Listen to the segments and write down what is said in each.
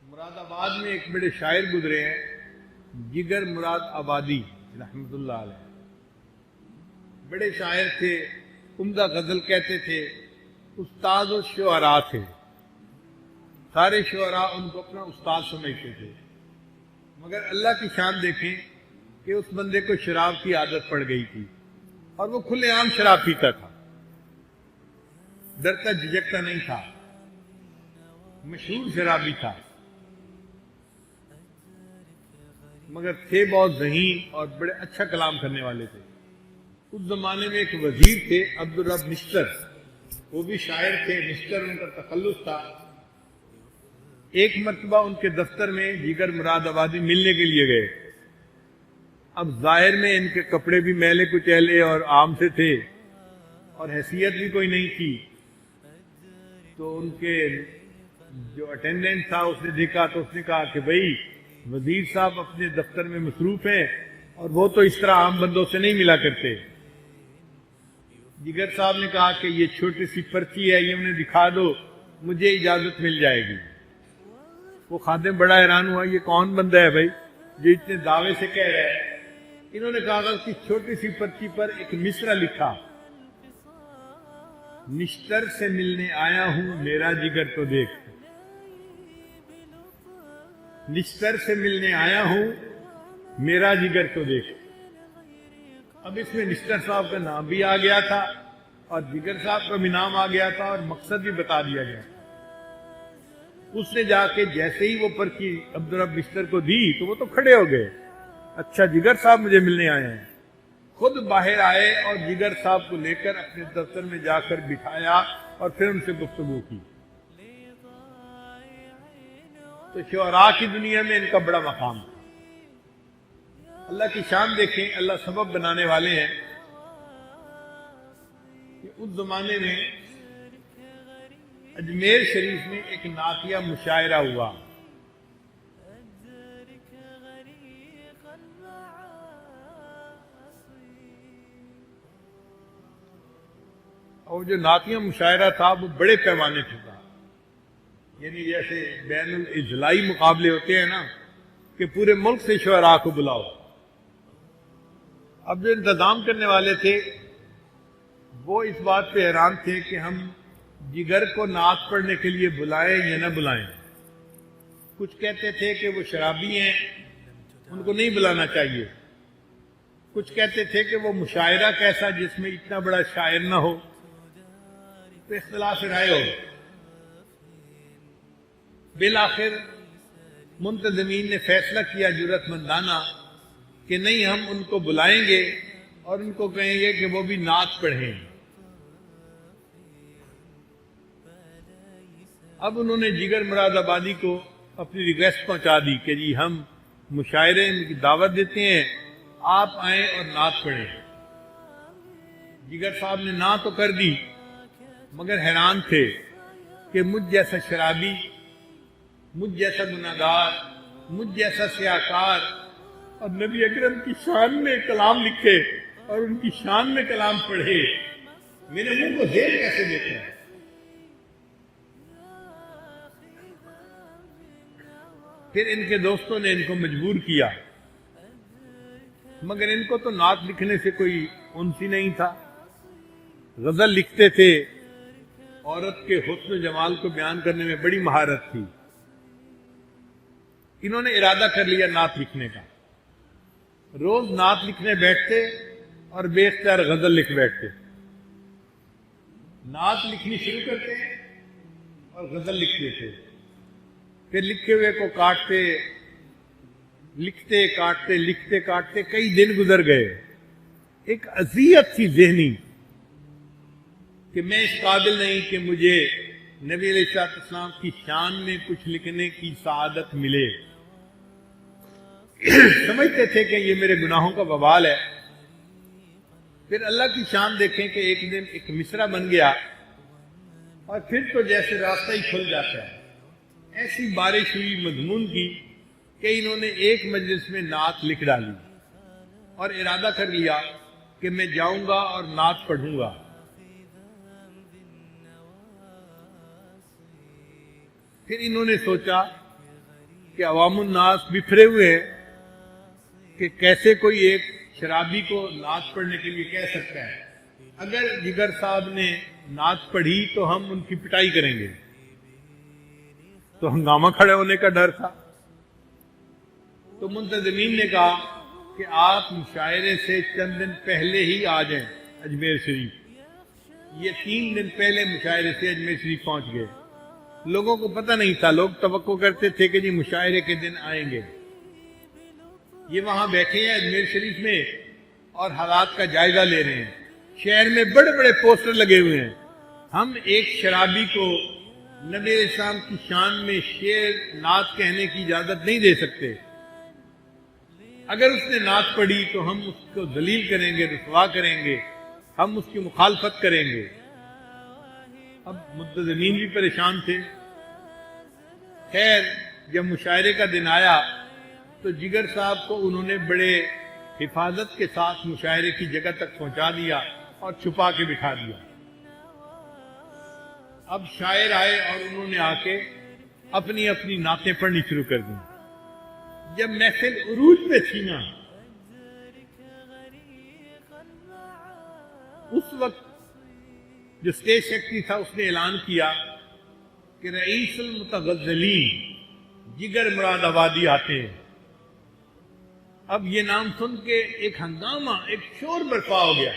مراد آباد میں ایک بڑے شاعر گزرے ہیں، جگر مراد آبادی رحمۃ اللہ علیہ. بڑے شاعر تھے، عمدہ غزل کہتے تھے، استاد و شعراء تھے. سارے شعراء ان کو اپنا استاد سمجھتے تھے. مگر اللہ کی شان دیکھیں کہ اس بندے کو شراب کی عادت پڑ گئی تھی اور وہ کھلے عام شراب پیتا تھا. ڈرتا جھجکتا نہیں تھا، مشہور شرابی تھا، مگر تھے بہت ذہین اور بڑے اچھا کلام کرنے والے تھے. اس زمانے میں ایک وزیر تھے عبدالرب مشتر، وہ بھی شاعر تھے. مشتر ان کا تخلص تھا. ایک مرتبہ ان کے دفتر میں جگر مراد آبادی ملنے کے لیے گئے. اب ظاہر میں ان کے کپڑے بھی میلے کچیلے اور عام سے تھے اور حیثیت بھی کوئی نہیں تھی. تو ان کے جو اٹینڈنٹ تھا اس نے دیکھا تو اس نے کہا کہ بھائی وزیر صاحب اپنے دفتر میں مصروف ہیں اور وہ تو اس طرح عام بندوں سے نہیں ملا کرتے. جگر صاحب نے کہا کہ یہ چھوٹی سی پرچی ہے، یہ انہیں دکھا دو، مجھے اجازت مل جائے گی. وہ خادم بڑا حیران ہوا، یہ کون بندہ ہے بھائی جو اتنے دعوے سے کہہ رہا ہے. انہوں نے کاغذ کی چھوٹی سی پرچی پر ایک مصرع لکھا، نشتر سے ملنے آیا ہوں میرا جگر تو دیکھ. نشتر سے ملنے آیا ہوں میرا جگر تو دیکھ. اب اس میں نشتر صاحب کا نام بھی آ گیا تھا اور جگر صاحب کا بھی نام آ گیا تھا اور مقصد بھی بتا دیا گیا. اس نے جا کے جیسے ہی وہ پرچی عبدالرب مشتر کو دی تو وہ تو کھڑے ہو گئے. اچھا جگر صاحب مجھے ملنے آئے ہیں. خود باہر آئے اور جگر صاحب کو لے کر اپنے دفتر میں جا کر بٹھایا اور پھر ان سے گفتگو کی. تو شعراء کی دنیا میں ان کا بڑا مقام تھا. اللہ کی شان دیکھیں، اللہ سبب بنانے والے ہیں کہ اس زمانے میں اجمیر شریف میں ایک نعتیہ مشاعرہ ہوا. اور جو نعتیہ مشاعرہ تھا وہ بڑے پیمانے پہ تھا. یعنی جیسے بین الاضلاعی مقابلے ہوتے ہیں نا کہ پورے ملک سے شعراء کو بلاؤ. اب جو انتظام کرنے والے تھے وہ اس بات پہ حیران تھے کہ ہم جگر کو نعت پڑھنے کے لیے بلائیں یا نہ بلائیں. کچھ کہتے تھے کہ وہ شرابی ہیں، ان کو نہیں بلانا چاہیے. کچھ کہتے تھے کہ وہ مشاعرہ کیسا جس میں اتنا بڑا شاعر نہ ہو. تو اختلاف رائے ہو. بالآخر منتظمین نے فیصلہ کیا جرأت مندانہ کہ نہیں، ہم ان کو بلائیں گے اور ان کو کہیں گے کہ وہ بھی نعت پڑھیں. اب انہوں نے جگر مراد آبادی کو اپنی ریکویسٹ پہنچا دی کہ جی ہم مشاعرے کی دعوت دیتے ہیں، آپ آئیں اور نعت پڑھیں. جگر صاحب نے نہ تو کر دی مگر حیران تھے کہ مجھ جیسا شرابی، مجھ جیسا گناہگار، مجھ جیسا سیاہکار اور نبی اکرم کی شان میں کلام لکھے اور ان کی شان میں کلام پڑھے، میرے منہ کو زیر کیسے دیتا ہے. پھر ان کے دوستوں نے ان کو مجبور کیا، مگر ان کو تو نعت لکھنے سے کوئی انس ہی نہیں تھا. غزل لکھتے تھے، عورت کے حسن و جمال کو بیان کرنے میں بڑی مہارت تھی. انہوں نے ارادہ کر لیا نعت لکھنے کا. روز نعت لکھنے بیٹھتے اور بے اختیار غزل لکھ بیٹھتے. نعت لکھنی شروع کرتے اور غزل لکھتے تھے. پھر لکھے ہوئے کو کاٹتے، لکھتے کاٹتے، لکھتے کاٹتے کئی دن گزر گئے. ایک اذیت تھی ذہنی کہ میں اس قابل نہیں کہ مجھے نبی علیہ السلام کی شان میں کچھ لکھنے کی سعادت ملے. سمجھتے تھے کہ یہ میرے گناہوں کا وبال ہے. پھر اللہ کی شان دیکھیں کہ ایک دن ایک مصرع بن گیا اور پھر تو جیسے راستہ ہی کھل جاتا ہے. ایسی بارش ہوئی مضمون کی کہ انہوں نے ایک مجلس میں نعت لکھ ڈالی اور ارادہ کر لیا کہ میں جاؤں گا اور نعت پڑھوں گا. پھر انہوں نے سوچا کہ عوام الناس بکھرے ہوئے ہیں کہ کیسے کوئی ایک شرابی کو نعت پڑھنے کے لیے کہہ سکتا ہے. اگر جگر صاحب نے نعت پڑھی تو ہم ان کی پٹائی کریں گے. تو ہنگامہ کھڑے ہونے کا ڈر تھا. تو منتظمین نے کہا کہ آپ مشاعرے سے چند دن پہلے ہی آ جائیں اجمیر شریف. یہ 3 دن پہلے مشاعرے سے اجمیر شریف پہنچ گئے. لوگوں کو پتہ نہیں تھا، لوگ توقع کرتے تھے کہ جی مشاعرے کے دن آئیں گے. یہ وہاں بیٹھے ہیں اجمیر شریف میں اور حالات کا جائزہ لے رہے ہیں. شہر میں بڑے بڑے پوسٹر لگے ہوئے ہیں. ہم ایک شرابی کو نبی علیہ السلام کی شان میں شعر نعت کہنے کی اجازت نہیں دے سکتے. اگر اس نے نعت پڑھی تو ہم اس کو ذلیل کریں گے، رسوا کریں گے، ہم اس کی مخالفت کریں گے. اب منتظمین بھی پریشان تھے. خیر جب مشاعرے کا دن آیا تو جگر صاحب کو انہوں نے بڑے حفاظت کے ساتھ مشاعرے کی جگہ تک پہنچا دیا اور چھپا کے بٹھا دیا. اب شاعر آئے اور انہوں نے آ کے اپنی اپنی نعتیں پڑھنی شروع کر دیں. جب محفل عروج پہ تھی نا، اس وقت جو اسٹیج سیکرٹری تھا اس نے اعلان کیا کہ رئیس المتغزلین جگر مراد آبادی آتے ہیں. اب یہ نام سن کے ایک ہنگامہ، ایک شور برپا ہو گیا.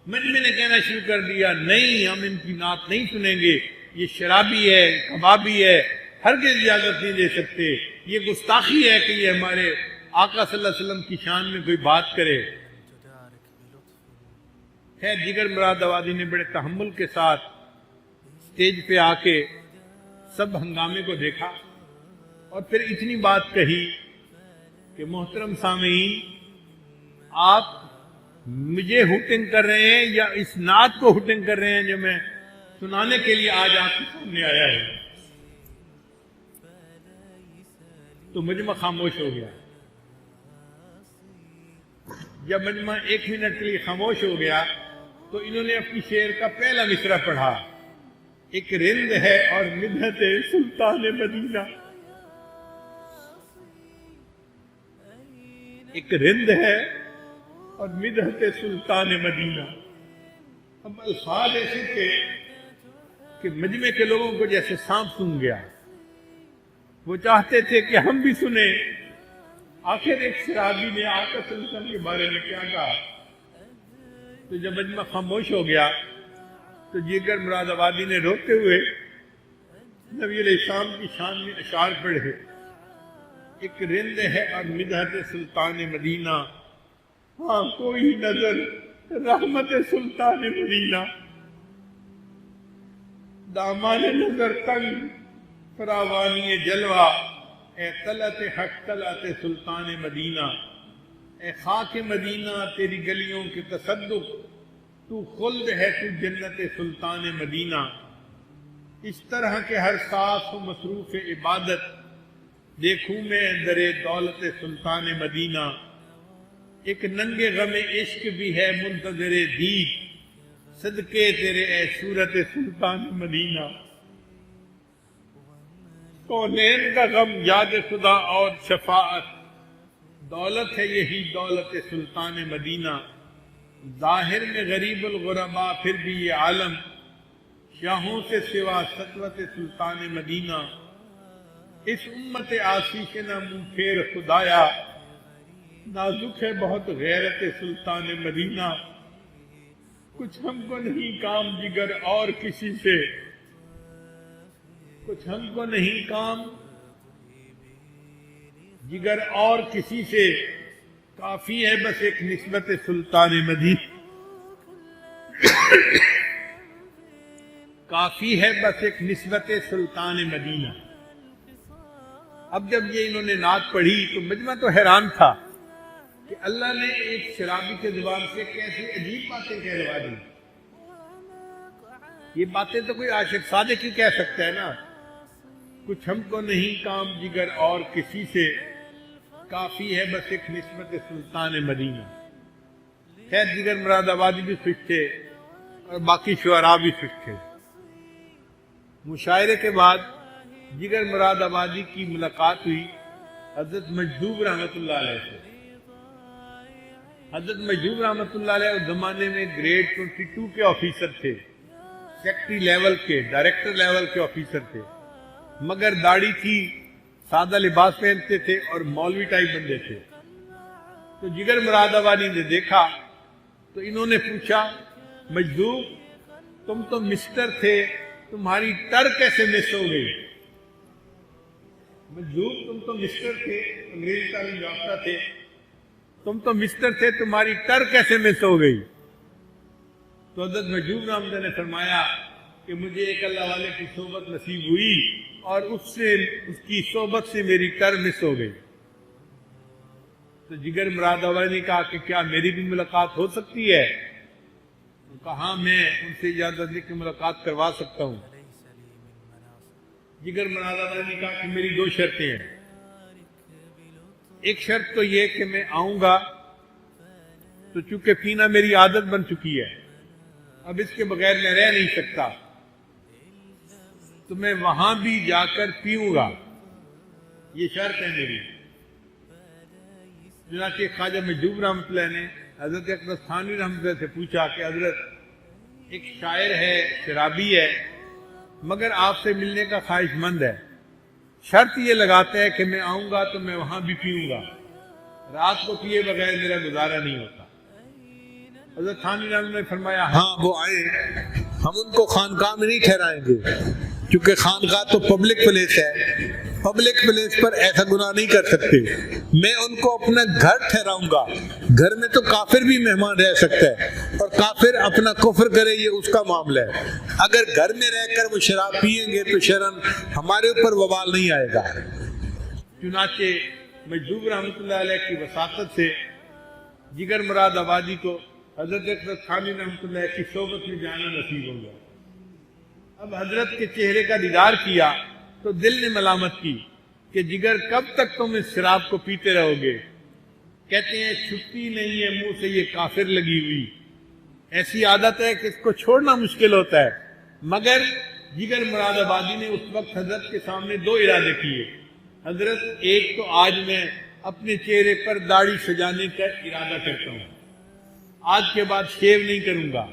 مجمع نے کہنا شروع کر دیا نہیں، ہم ان کی نعت نہیں سنیں گے، یہ شرابی ہے، کبابی ہے، ہرگز اجازت نہیں دے سکتے. یہ گستاخی ہے کہ یہ ہمارے آقا صلی اللہ علیہ وسلم کی شان میں کوئی بات کرے. خیر جگر مراد آبادی نے بڑے تحمل کے ساتھ اسٹیج پہ آ کے سب ہنگامے کو دیکھا اور پھر اتنی بات کہی کہ محترم سامعین، آپ مجھے ہوٹنگ کر رہے ہیں یا اس نعت کو ہوٹنگ کر رہے ہیں جو میں سنانے کے لیے آج آپ کے سامنے آیا ہے؟ تو مجمع خاموش ہو گیا. جب مجمع 1 منٹ کے لیے خاموش ہو گیا تو انہوں نے اپنی شعر کا پہلا مصرع پڑھا. ایک رند ہے اور مدحت سلطان مدینہ. ایک رند ہے اور مدحت سلطان مدینہ. اب الفاظ ایسے تھے کہ مجمع کے لوگوں کو جیسے سانپ سونگھ گیا. وہ چاہتے تھے کہ ہم بھی سنیں آخر ایک شرابی نے آقا صلی اللہ علیہ وسلم کے بارے میں کیا کہا. تو جب مجمع خاموش ہو گیا تو جگر مراد آبادی نے روتے ہوئے نبی علیہ السلام کی شان میں اشعار پڑھے. ایک رند ہے اور مدحت سلطان مدینہ، ہاں کوئی نظر رحمت سلطان مدینہ. دامان نظر تنگ فراوانی جلوہ، اے طلعت حق طلعت سلطان مدینہ. اے خاک مدینہ تیری گلیوں کے تصدق، تو خلد ہے تو جنت سلطان مدینہ. اس طرح کے ہر ساس و مصروف عبادت دیکھوں میں در دولت سلطان مدینہ. ایک ننگے غم عشق بھی ہے منتظر دید، صدقے تیرے اے صورت سلطان مدینہ. کونین کا غم یاد خدا اور شفاعت، دولت ہے یہی دولت سلطان مدینہ. ظاہر میں غریب الغربا پھر بھی یہ عالم، شاہوں سے سوا سطوت سلطان مدینہ. اس امت عاصی کے نہ منہ پھیر خدایا، نازک ہے بہت غیرت سلطان مدینہ. کچھ ہم کو نہیں کام جگر اور کسی سے، کچھ ہم کو نہیں کام جگر اور کسی سے، کافی ہے بس ایک نسبت سلطان مدینہ. کافی ہے بس ایک نسبت سلطان مدینہ. اب جب یہ انہوں نے نعت پڑھی تو مجمع تو حیران تھا کہ اللہ نے ایک شرابی کے زبان سے کیسی عجیب باتیں کہلوا دی. یہ باتیں تو کوئی عاشق صادق ہی کہہ سکتا ہے نا. کچھ ہم کو نہیں کام جگر اور کسی سے، کافی ہے بس ایک نسبت سلطان مدینہ. خیر جگر مراد آبادی بھی خوش تھے اور باقی شعراء بھی خوش تھے۔ مشاعرے کے بعد جگر مراد آبادی کی ملاقات ہوئی حضرت مجذوب رحمۃ اللہ علیہ سے۔ حضرت مجذوب رحمۃ اللہ علیہ اس زمانے میں گریڈ 22 کے آفیسر تھے، سیکٹری لیول کے، ڈائریکٹر لیول کے آفیسر تھے، مگر داڑھی تھی، سادہ لباس پہنتے تھے اور مولوی ٹائپ بندے تھے۔ تو جگر مراد آبادی نے دیکھا تو انہوں نے پوچھا، مجذوب تم تو مسٹر تھے، تمہاری ٹر کیسے مس ہو گئی؟ مجذوب تم تو مسٹر تھے، انگریزی تعلیم یافتہ تھے، تم تو مسٹر تھے، تمہاری ٹر کیسے مس ہو گئی؟ تو حضرت مجذوب رحمۃ اللہ نے فرمایا کہ مجھے ایک اللہ والے کی صحبت نصیب ہوئی اور اس کی صحبت سے میری ٹر مس ہو گئی۔ تو جگر مراد آبادی نے کہا کہ کیا میری بھی ملاقات ہو سکتی ہے؟ کہا میں ان سے اجازت لے کے ملاقات کروا سکتا ہوں۔ جگر مراد آبادی نے کہا کہ میری 2 شرطیں ہیں۔ ایک شرط تو یہ کہ میں آؤں گا تو چونکہ پینا میری عادت بن چکی ہے، اب اس کے بغیر میں رہ نہیں سکتا، تو میں وہاں بھی جا کر پیوں گا، یہ شرط ہے میری۔ چنانچہ خواجہ مجذوب رحمۃ اللہ نے حضرت اقدس تھانوی رحمۃ اللہ سے پوچھا کہ حضرت ایک شاعر ہے، شرابی ہے، مگر آپ سے ملنے کا خواہش مند ہے، شرط یہ لگاتا ہے کہ میں آؤں گا تو میں وہاں بھی پیوں گا، رات کو پیے بغیر میرا گزارا نہیں ہوتا۔ حضرت تھانوی رحمۃ اللہ نے فرمایا ہاں وہ آئے، ہم ان کو خانقاہ میں نہیں ٹھہرائیں گے، کیونکہ خانقاہ تو پبلک پلیس ہے، پبلک پلیس پر ایسا گناہ نہیں کر سکتے، میں ان کو اپنا گھر ٹھہراؤں گا۔ گھر میں تو کافر بھی مہمان رہ سکتا ہے، اور کافر اپنا کفر کرے یہ اس کا معاملہ ہے، اگر گھر میں رہ کر وہ شراب پیئیں گے تو شرن ہمارے اوپر وبال نہیں آئے گا۔ چنانچہ مجذوب رحمۃ اللہ علیہ کی وساطت سے جگر مراد آبادی کو حضرت اقدس تھانوی رحمۃ اللہ کی صحبت میں جانا نصیب ہو گیا۔ اب حضرت کے چہرے کا دیدار کیا تو دل نے ملامت کی کہ جگر کب تک تم اس شراب کو پیتے رہو گے؟ کہتے ہیں چھٹی نہیں ہے منہ سے یہ کافر لگی ہوئی، ایسی عادت ہے کہ اس کو چھوڑنا مشکل ہوتا ہے۔ مگر جگر مراد آبادی نے اس وقت حضرت کے سامنے 2 ارادے کیے۔ حضرت ایک تو آج میں اپنے چہرے پر داڑھی سجانے کا ارادہ کرتا ہوں، آج کے بعد شیو نہیں کروں گا،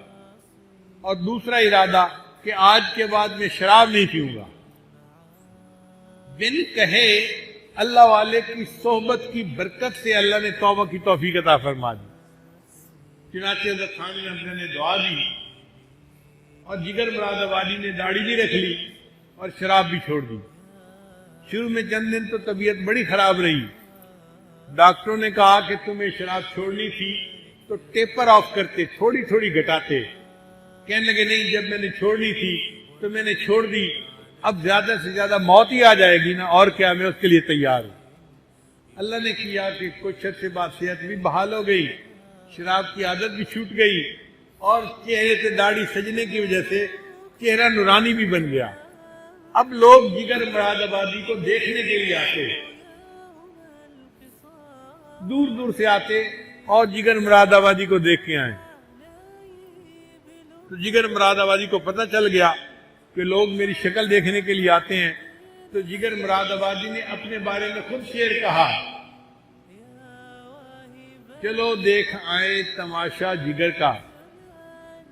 اور دوسرا ارادہ کہ آج کے بعد میں شراب نہیں پیوں گا۔ بن کہے اللہ والے کی صحبت کی برکت سے اللہ نے توبہ کی توفیق عطا فرما دی۔ چنانچہ حضرت تھانوی رحمۃ اللہ نے دعا دی اور جگر مراد آبادی نے داڑھی بھی رکھ لی اور شراب بھی چھوڑ دی۔ شروع میں چند دن تو طبیعت بڑی خراب رہی، ڈاکٹروں نے کہا کہ تمہیں شراب چھوڑنی تھی تو ٹیپر آف کرتے، تھوڑی تھوڑی گھٹاتے۔ کہنے لگے نہیں، جب میں نے چھوڑنی تھی تو میں نے چھوڑ دی، اب زیادہ سے زیادہ موت ہی آ جائے گی نا، اور کیا، میں اس کے لیے تیار ہوں۔ اللہ نے کیا کہ کچھ عرصے بعد صحت بھی بحال ہو گئی، شراب کی عادت بھی چھوٹ گئی، اور چہرے سے داڑھی سجنے کی وجہ سے چہرہ نورانی بھی بن گیا۔ اب لوگ جگر مراد آبادی کو دیکھنے کے لیے آتے، دور دور سے آتے اور جگر مراد آبادی کو دیکھ کے آئے۔ تو جگر مراد آبادی کو پتہ چل گیا کہ لوگ میری شکل دیکھنے کے لیے آتے ہیں، تو جگر مراد آبادی نے اپنے بارے میں خود شعر کہا، چلو دیکھ آئیں تماشا جگر کا،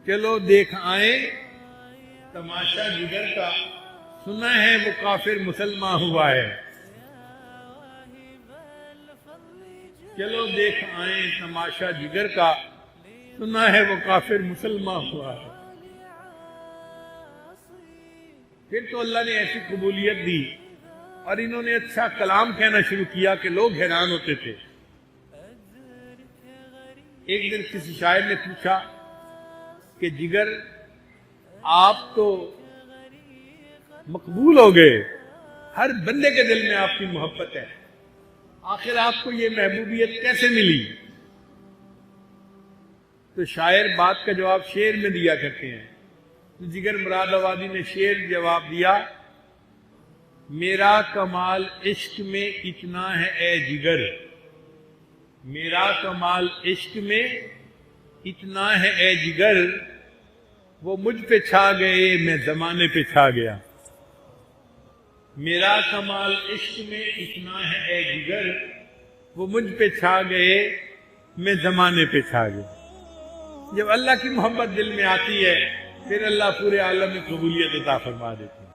چلو دیکھ آئیں تماشا جگر کا، سنا ہے وہ کافر مسلمان ہوا ہے، چلو دیکھ آئیں تماشا جگر کا، سنا ہے وہ کافر مسلمان ہوا ہے۔ پھر تو اللہ نے ایسی قبولیت دی اور انہوں نے اچھا کلام کہنا شروع کیا کہ لوگ حیران ہوتے تھے۔ ایک دن کسی شاعر نے پوچھا کہ جگر آپ تو مقبول ہو گئے، ہر بندے کے دل میں آپ کی محبت ہے، آخر آپ کو یہ محبوبیت کیسے ملی؟ تو شاعر بات کا جواب شعر میں دیا کرتے ہیں۔ تو جگر مراد آبادی نے شعر جواب دیا، میرا کمال عشق میں اتنا ہے اے جگر، میرا کمال عشق میں اتنا ہے اے جگر وہ مجھ پہ چھا گئے میں زمانے پہ چھا گیا. میرا کمال عشق میں اتنا ہے اے جگر وہ مجھ پہ چھا گئے میں زمانے پہ چھا گیا. جب اللہ کی محبت دل میں آتی ہے پھر اللہ پورے عالم میں قبولیت عطا فرما دیتے ہیں.